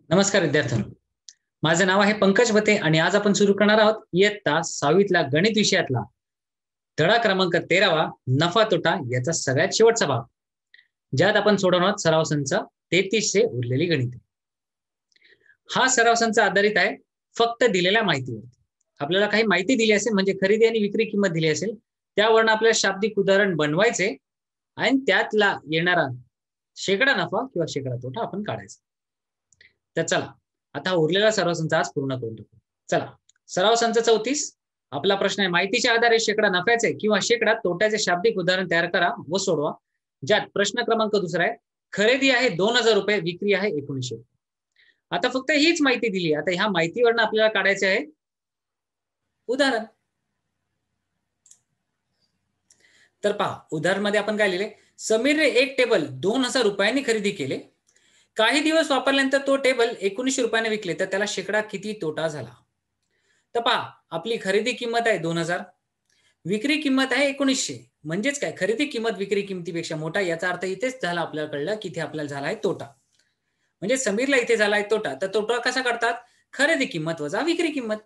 नमस्कार विद्यार्थ्यांनो, माझे नाव आहे पंकज भते आणि आज आपण सुरू करणार आहोत इयत्ता 6वीतला गणित विषयातला धडा क्रमांक 13वा नफा तोटा याचा सगळ्यात शेवटचा भाग, ज्यात आपण सोडवणार आहोत सराव संच 33 उरलेली गणिते. हा सराव संच आधारित आहे फक्त दिलेल्या माहितीवरती. आपल्याला काही माहिती दिली असेल, म्हणजे खरेदी आणि विक्री किंमत दिली असेल, त्यावरून आपल्याला शाब्दिक उदाहरण बनवायचे आणि त्यातला येणारा शेकडा नफा किंवा शेकडा तोटा आपण काढायचा. तर चला आता उरलेला सराव संच आज पूर्ण करून टाकू. चला, सराव संच 34. आपला प्रश्न आहे, माहितीच्या आधारे शेकडा नफ्याचे किंवा शेकडा तोट्याचे शाब्दिक उदाहरण तयार करा व सोडवा. ज्यात प्रश्न क्रमांक दुसरा आहे, खरेदी आहे 2000 रुपये, विक्री आहे 1900 रुपये. आता फक्त हीच माहिती दिली. आता ह्या माहितीवरनं आपल्याला काढायचे आहे उदाहरण. तर पहा, उदाहरण मध्ये आपण काय लिहिले, समीरने एक टेबल 2000 रुपयांनी खरेदी केले. काही दिवस वापरल्यानंतर तो टेबल 1900 रुपयाने विकले, तर त्याला शेकडा किती तोटा झाला. तर पहा, आपली खरेदी किंमत आहे 2000, विक्री किंमत आहे 1900. म्हणजेच काय, खरेदी किंमत विक्री किंमतीपेक्षा मोठा. याचा अर्थ इथेच झाला, आपल्याला कळलं की इथे आपल्याला झाला आहे तोटा. म्हणजे समीरला इथे झाला आहे तोटा. तर तोटा कसा काढतात, खरेदी किंमत वजा विक्री किंमत.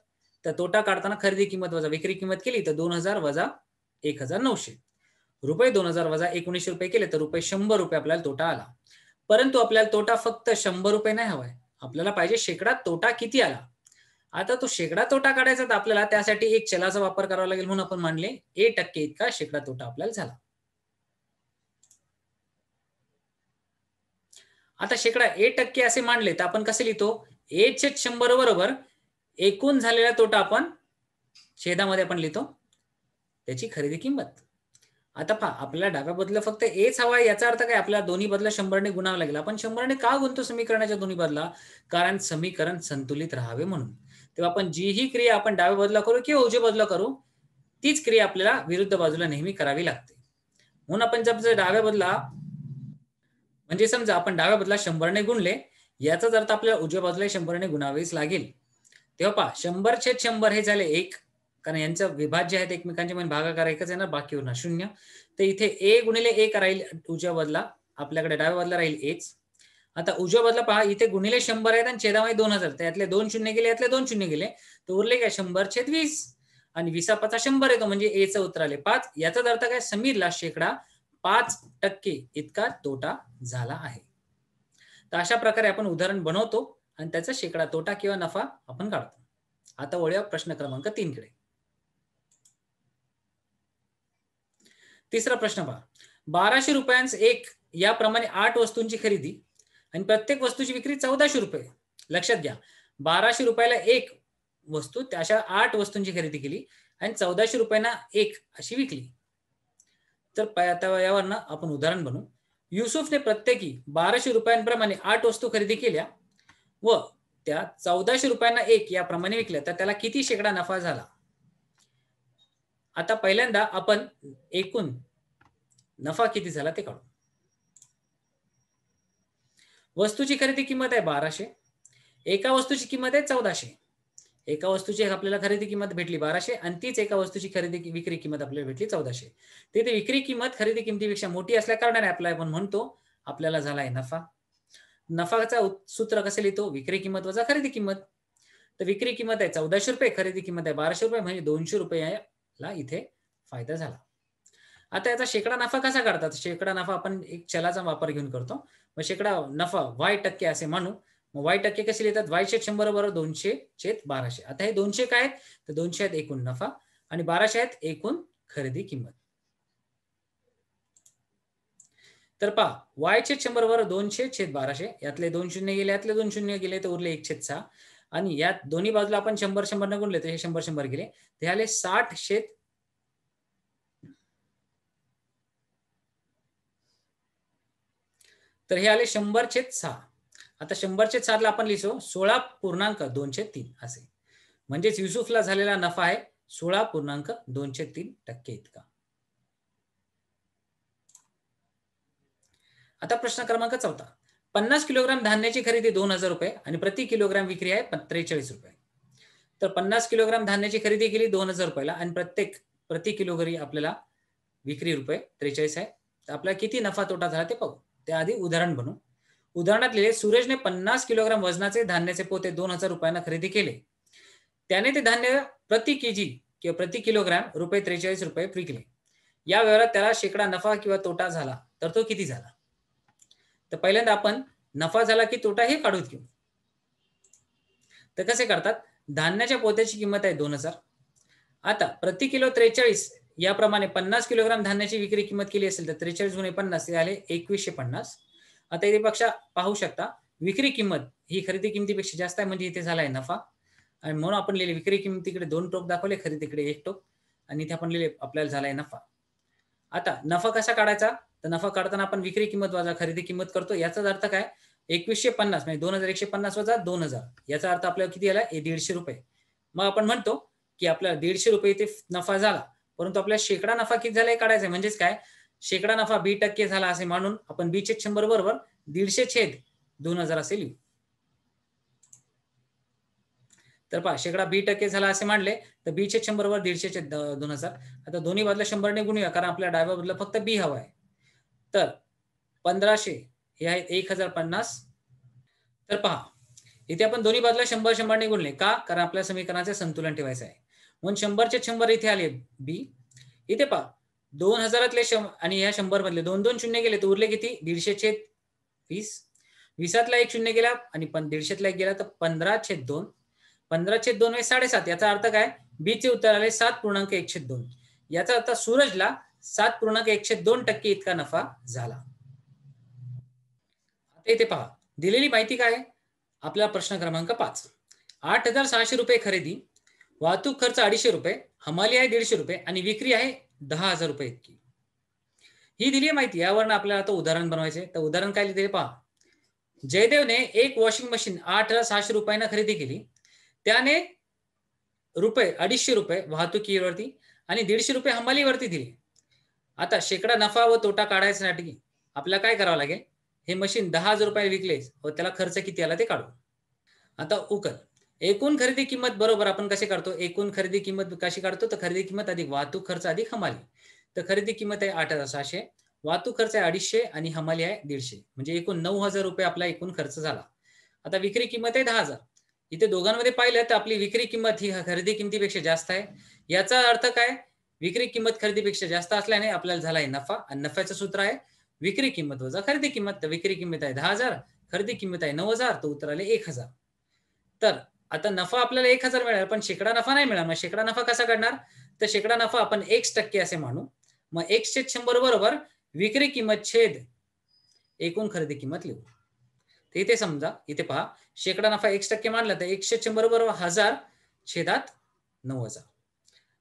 तर तोटा काढताना खरेदी किंमत वजा विक्री किंमत केली तर 2000 वजा 1900 रुपये, 2000 वजा 1900 रुपये केले तर रुपये 100 रुपये आपल्याला तोटा आला. परंतु आपल्याला तोटा फक्त 100 रुपये नाही हवाय, आपल्याला पाहिजे शेकडा तोटा किती आला. आता तो शेकडा तोटा काढायचा, तर आपल्याला त्यासाठी एक चलाचा वापर करावा लागेल, म्हणून आपण मानले a% इतका शेकडा तोटा आपल्याला झाला. आता शेकडा a% असे मानले तर आपण कसे लिहितो, a/100 बरोबर एकूण झालेला तोटा आपण छेदामध्ये आपण लिहितो त्याची खरेदी किंमत. आता पहा, आपल्याला डाव्या बदला फक्त एच हवा आहे. याचा अर्थ काय, आपल्याला दोन्ही बदला 100 ने गुणावं लागेल. आपण 100 ने का गुणतो समीकरणाच्या दोन्ही बदला, कारण समीकरण संतुलित राहावे म्हणून. तेव्हा आपण जी ही क्रिया आपण डाव्या बाजूला करू किंवा उजव्या बाजूला करू, तीच क्रिया आपल्याला विरुद्ध बाजूला नेहमी करावी लागते. म्हणून आपण जर डाव्या बदला, म्हणजे समजा आपण डाव्या बदला 100 ने गुणले, याचाच अर्थ आपल्याला उजव्या बाजूला 100 ने गुणावेच लागेल. तेव्हा पहा, 100/100 हे झाले 1, कारण यांचं विभाज्य आहेत एकमेकांचे, म्हणजे भागाकार एकच येणार, बाकी होणार 0. तर इथे a गुणिले 1 राहील उजव्या बदला, आपल्याकडे डाव्या बदला राहील एच. आता उजव्या बदला पहा, इथे गुणिले 100 आहेत आणि छेदामध्ये 2000, त्यातले 2 शून्य गेले, यातले 2 शून्य गेले, तर उरले काय 100/20 आणि 20 100 येतो, म्हणजे a चं उत्तर आले 5. याचाच अर्थ काय, समीरला शेकडा 5% इतका तोटा झाला आहे. तर अशा प्रकारे आपण उदाहरण बनवतो आणि त्याचा शेकडा तोटा किंवा नफा आपण काढतो. आता वळूया प्रश्न क्रमांक 3 कडे. तिसरा प्रश्न पहा, 1200 रुपयांस एक याप्रमाणे 8 वस्तूंची खरेदी आणि प्रत्येक वस्तूची विक्री 1400 रुपये. लक्षात घ्या, 1200 रुपयाला एक वस्तू, अशा 8 वस्तूंची खरेदी केली आणि 1400 रुपयांना एक अशी विकली. तर आता यावरनं आपण उदाहरण बनवू. युसुफने प्रत्येकी 1200 रुपयांप्रमाणे 8 वस्तू खरेदी केल्या व त्या 1400 रुपयांना एक याप्रमाणे विकल्या, तर त्याला किती शेकडा नफा झाला. आता पहिल्यांदा आपण एकूण नफा किती झाला ते काढू. वस्तूची खरेदी किंमत आहे 1200, एका वस्तूची किंमत आहे 1400. एका वस्तूची आपल्याला खरेदी किंमत भेटली 1200 आणि तीच एका वस्तूची खरेदी विक्री किंमत आपल्याला भेटली 1400. तिथे विक्री किंमत खरेदी किंमतीपेक्षा मोठी असल्या कारणाने आपल्याला आपण म्हणतो आपल्याला झाला आहे नफा. नफाचा सूत्र कसं लिहितो, विक्री किंमत वजा खरेदी किंमत. तर विक्री किंमत आहे 1400 रुपये, खरेदी किंमत आहे 1200 रुपये, म्हणजे 200 रुपयाला इथे फायदा झाला. आता याचा शेकडा नफा कसा काढतात, शेकडा नफा आपण एक चलाचा वापर घेऊन करतो. मग शेकडा नफा y% असे म्हणू. मग y% कसे लिहितात, y/100 बरोबर 200/1200. आता हे 200 काय आहेत, तर 200 आहेत एकूण नफा आणि 1200 आहेत एकूण खरेदी किंमत. तर पहा, y/100 बरोबर 200/1200, यातले 2 शून्य गेले, यातले 2 शून्य गेले, तर उरले 1/6 आणि यात दोन्ही बाजूला आपण 100 ने गुणले तर हे 100 गेले, ते आले 60 तर हे आले 100/6. आता 100/6 आपण लिहितो 16.203 असे. म्हणजेच युसुफला झालेला नफा आहे 16.203% इतका. आता प्रश्न क्रमांक 4, 50 किलोग्राम धान्याची खरेदी 2000 रुपये आणि प्रति किलोग्राम विक्री आहे 43 रुपये. तर 50 किलोग्राम धान्याची खरेदी केली 2000 रुपयाला आणि प्रति किलोग्राम आपल्याला विक्री रुपये 43 आहे. तर आपल्याला किती नफा तोटा झाला ते पाहू. त्याआधी उदाहरण बनवू. उदाहरणात लिहिले, सूरजने 50 किलोग्राम वजनाचे धान्याचे पोते 2000 रुपयांना खरेदी केले. त्याने ते धान्य प्रति केजी किंवा प्रति किलोग्राम रुपये 43 रुपये विकले. या व्यवहारात त्याला शेकडा नफा किंवा तोटा झाला तर तो किती झाला? तर पहिल्यांदा आपण नफा झाला की तोटा हे काढून घेऊ. तर कसे करतात? धान्याच्या पोत्याची किंमत आहे 2000. आता प्रति किलो 43 याप्रमाणे 50 किलोग्राम धान्याची विक्री किंमत केली असेल तर 43 गुणे 50 हे आले 2150. आता इथे पक्षा पाहू शकता, विक्री किंमत ही खरेदी किमतीपेक्षा जास्त आहे, म्हणजे इथे झालाय नफा. आणि म्हणून आपण लिहिले विक्री किमतीकडे 2 टोक दाखवले, खरेदीकडे 1 टोक, आणि इथे आपण लिहिले आपल्याला झालाय नफा. आता नफा कसा काढायचा? तर नफा काढताना आपण विक्री किंमत वजा खरेदी किंमत करतो. याचाच अर्थ काय? 2150 म्हणजे 2150 वजा 2000, याचा अर्थ आपल्याला किती आला? 150 रुपये. मग आपण म्हणतो की आपल्याला 150 रुपये इथे नफा झाला, परंतु आपल्याला शेकडा नफा किती झाला हे काढायचं. म्हणजेच काय? शेकडा नफा B% झाला असे म्हणून आपण B/100 बरोबर 150/2000 असे लिहू. तर पहा, शेकडा B% झाला असे मांडले तर B/100 बरोबर 150/2000. आता दोन्ही बाजूला 100 ने गुणूया, कारण आपल्याला डाव्या बाजूला फक्त B हवा आहे. तर 1500 हे आहेत 1050. तर पहा, इथे आपण दोन्ही बाजूला 100 ने गुणले. का? कारण आपल्या समीकरणाचे संतुलन ठेवायचं आहे. म्हणून 100/100 इथे आले B. इथे पहा, 2000तले आणि ह्या 100 मधले 2 शून्य गेले तर उरले किती? 150/20. 20तला 1 शून्य गेला आणि 150तला 1 गेला तर 15/2. 15/2 म्हणजे 7.5. याचा अर्थ काय? B चे उत्तर आले 7.1/2. याचा अर्थ सूरजला 7.1/2% इतका नफा झाला. आता इथे पहा, दिलेली माहिती काय आहे? आपला प्रश्न क्रमांक 5. 8600 रुपये खरेदी, वाहतूक खर्च 250 रुपये, हमाली आहे 150 रुपये आणि विक्री आहे 10,000 रुपये इतकी. ही दिली माहिती. यावरून आपल्याला आता उदाहरण बनवायचे. तर उदाहरण काय लिहिले पहा. जयदेवने एक वॉशिंग मशीन 8600 रुपयांना खरेदी केली. त्याने रुपये 250 रुपये वाहतुकीवरती आणि 150 रुपये हमालीवरती दिले. आता शेकडा नफा व तोटा काढायसाठी आपल्याला काय करावं लागेल? हे मशीन 10,000 रुपये विकले व त्याला खर्च किती आला ते काढू. आता उकल. एकूण खरेदी किंमत बरोबर आपण कसे काढतो? एकूण खरेदी किंमत कशी काढतो? तर खरेदी किंमत अधिक वाहतूक खर्च अधिक हमाली. तर खरेदी किंमत आहे 8600, वाहतूक खर्च आहे 250 आणि हमाली आहे 150, म्हणजे एकूण 9000 रुपये आपला एकूण खर्च झाला. आता विक्री किंमत आहे 10,000. इथे दोघांमध्ये पाहिलं तर आपली विक्री किंमत ही खरेदी किमतीपेक्षा जास्त आहे. याचा अर्थ काय? विक्री किंमत खरेदीपेक्षा जास्त असल्याने आपल्याला झालाय नफा, आणि नफ्याचं सूत्र आहे विक्री किंमत वजा खरेदी किंमत. तर विक्री किंमत आहे 10,000, खरेदी किंमत आहे 9000, तर उत्तर आले 1000. तर आता नफा आपल्याला 1000 मिळाला, पण शेकडा नफा नाही मिळाला. मग शेकडा नफा कसा काढणार? तर शेकडा नफा आपण X% असे मानू. मग 1/100 बरोबर विक्री किंमत छेद एकूण खरेदी किंमत लिहू. तर इथे समजा, इथे पहा, शेकडा नफा X% मानला तर 1/100 बरोबर 1000 छेदात 9000.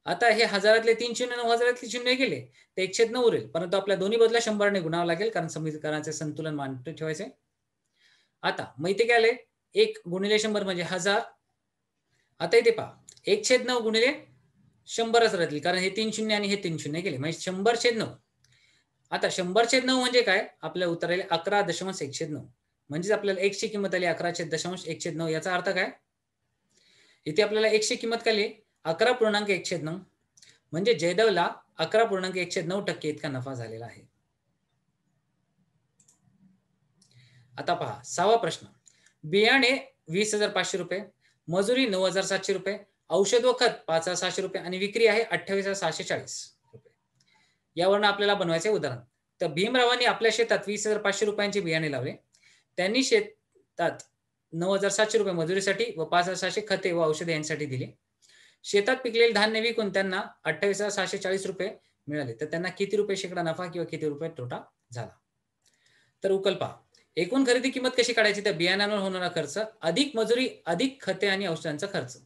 आता हे 1000तले 3 शून्य 9000तले शून्य गेले तर 1/9 उरेल, परंतु आपल्या दोन्ही बाजूला 100 ने गुणावं लागेल, कारण समीकरणाचे संतुलन मांडून ठेवायचे. आता मग इथे काय आले? 1 गुणिले 100 म्हणजे 1000. आता इथे पहा, 1/9 गुणिले 100च राहतील, कारण हे 3 शून्य आणि हे 3 शून्य गेले, म्हणजे 100/9. आता 100/9 म्हणजे काय? आपल्या उत्तर आले 11.1/9. म्हणजे आपल्याला x ची किंमत आली 11.1/9. याचा अर्थ काय? इथे आपल्याला x ची किंमत काय आली? 11.1/9. म्हणजे जयदेवला 11.1/9% इतका नफा झालेला आहे. आता पहा 6वा प्रश्न. बियाणे 20,500 रुपये, मजुरी 9,700 रुपये, औषध व खत 5,600 रुपये आणि विक्री आहे 28,640 रुपये. यावरून आपल्याला बनवायचे उदाहरण. तर भीमरावांनी आपल्या शेतात 20,500 रुपयांचे बियाणे लावले. त्यांनी शेतात 9,700 रुपये मजुरीसाठी व 5,600 खते व औषधे यांसाठी दिले. शेतात पिकलेले धान्य विकून त्यांना 28,640 रुपये मिळाले. तर त्यांना किती रुपये शेकडा नफा किंवा किती रुपये तोटा झाला? तर उकल पहा. एकूण खरेदी किंमत कशी काढायची? तर बियाणांवर होणारा खर्च अधिक मजुरी अधिक खते आणि औषधांचा खर्च.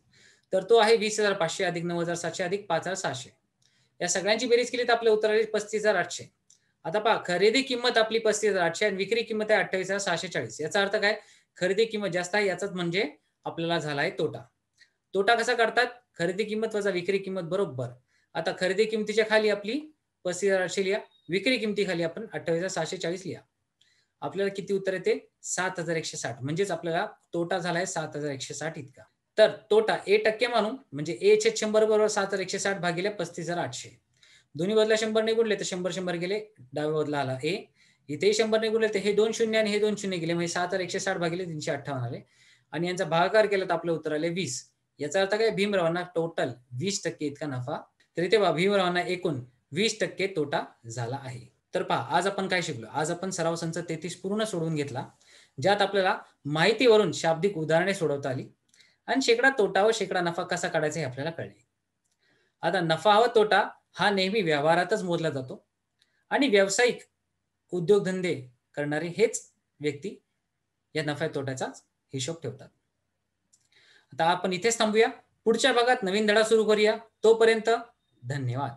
तर तो आहे 20,500 अधिक 9,700 अधिक 5,600. या सगळ्यांची बेरीज केली तर आपल्या उत्तर आले 35,800. आता पहा, खरेदी किंमत आपली 35,800 आणि विक्री किंमत आहे 28,640. याचा अर्थ काय? खरेदी किंमत जास्त आहे, याचाच म्हणजे आपल्याला झाला आहे तोटा. तोटा कसा काढतात? खरेदी किंमत वजा विक्री किंमत बरोबर. आता खरेदी किंमतीच्या खाली आपली 35,800 लिहा, विक्री किंमती खाली आपण 28,640 लिहा. आपल्याला किती उत्तर येते? 7,160. म्हणजेच आपल्याला तोटा झालाय 7,160 इतका. तर तोटा A% मानू, म्हणजे A/100 बरोबर 7,160 भागिले 35,800. दोन्ही बाजूला 100 ने गुणले तर 100 गेले, डाव्या बाजूला आला A. इथेही 100 गुणले तर हे 2 शून्य आणि हे 2 शून्य गेले, म्हणजे 6160 भागिले 358 आले आणि यांचा भागाकार केला तर आपलं उत्तर आले 20. याचा अर्थ काय, भीमरावांना टोटल 20% इतका नफा, तर इथे पहा भीमरावांना एकूण 20% तोटा झाला आहे. तर पहा आज आपण काय शिकलो. आज आपण सराव संच 33 पूर्ण सोडवून घेतला, ज्यात आपल्याला माहितीवरून शाब्दिक उदाहरणे सोडवता आली आणि शेकडा तोटा व शेकडा नफा कसा काढायचा हे आपल्याला कळले. आता नफा व तोटा हा नेहमी व्यवहारातच मोजला जातो आणि व्यावसायिक उद्योगधंदे करणारे हेच व्यक्ती या नफ्या तोट्याचा हिशोब ठेवतात. आता आपण इथेच थांबूया. पुढच्या भागात नवीन धडा सुरू करूया. तोपर्यंत धन्यवाद.